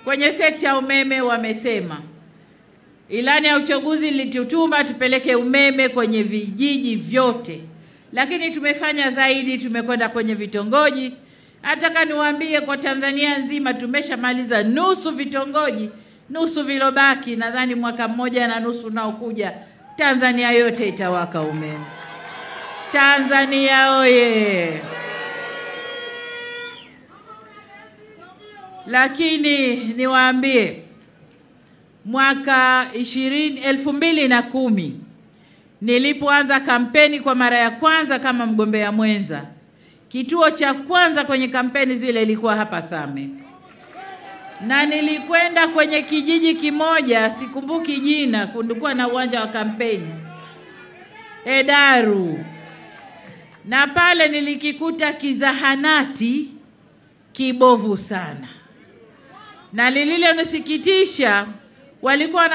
Kwenye sekta ya umeme wamesema ilani ya uchaguzi ilitutuma tupeleke umeme kwenye vijiji vyote, lakini tumefanya zaidi, tumekwenda kwenye vitongoji. Nataka niwaambie kwa Tanzania nzima tumeshamaliza nusu vitongoji, nusu vilobaki. Nadhani mwaka mmoja na nusu unaokuja Tanzania yote itawaka umeme. Tanzania oye! Lakini niwaambie mwaka 2010 nilipoanza kampeni kwa mara ya kwanza kama mgombea mwenza, kituo cha kwanza kwenye kampeni zile ilikuwa hapa Same, na nilikwenda kwenye kijiji kimoja, sikumbuki jina, kulikuwa na uwanja wa kampeni Hedaru, na pale nilikikuta kizahanati kibovu sana, na lililonisikitisha walikuwa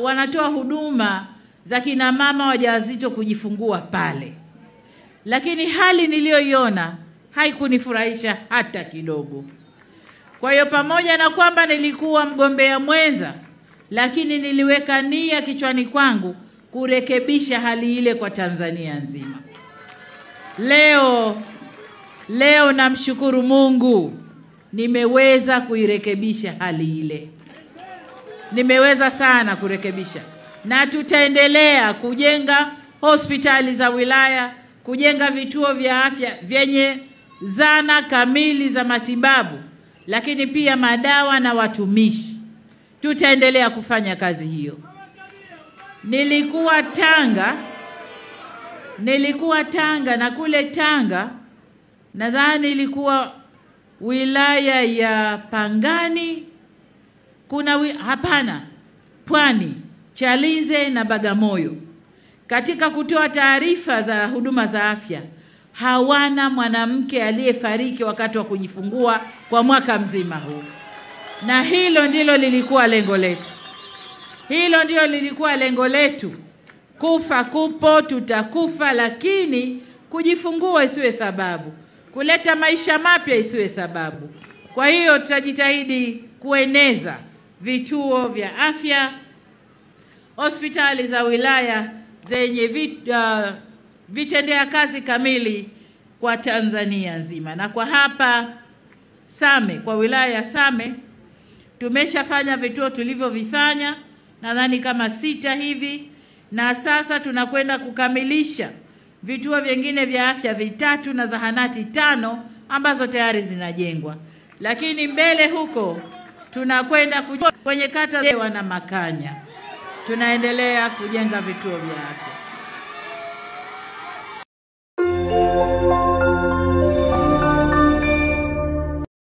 wanatoa huduma za kina mama wajawazito kujifungua pale, lakini hali niliyoiona haikunifurahisha hata kidogo. Kwa hiyo pamoja na kwamba nilikuwa mgombea mwenza, lakini niliweka nia kichwani kwangu kurekebisha hali ile kwa Tanzania nzima. Leo namshukuru Mungu nimeweza kuirekebisha hali ile. Nimeweza sana kurekebisha, na tutaendelea kujenga hospitali za wilaya, kujenga vituo vya afya vyenye zana kamili za matibabu, lakini pia madawa na watumishi. Tutaendelea kufanya kazi hiyo. Nilikuwa Tanga, na kule Tanga nadhani ilikuwa wilaya ya Pangani, Pwani, Chalinze na Bagamoyo. Katika kutoa taarifa za huduma za afya, hawana mwanamke aliyefariki wakati wa kujifungua kwa mwaka mzima huu. Na hilo ndilo lilikuwa lengo letu. Kufa kupo, tutakufa, lakini kujifungua isiwe sababu, kuleta maisha mapya isiwe sababu. Kwa hiyo tutajitahidi kueneza vituo vya afya, hospitali za wilaya zenye vitendea kazi kamili kwa Tanzania nzima. Na kwa hapa Same, kwa wilaya ya Same tumeshafanya vituo tulivyovifanya, nadhani kama 6 hivi, na sasa tunakwenda kukamilisha vituo vingine vya afya 3 na zahanati 5 ambazo tayari zinajengwa. Lakini mbele huko tunakwenda kwenye kata na Makanya, tunaendelea kujenga vituo vya afya.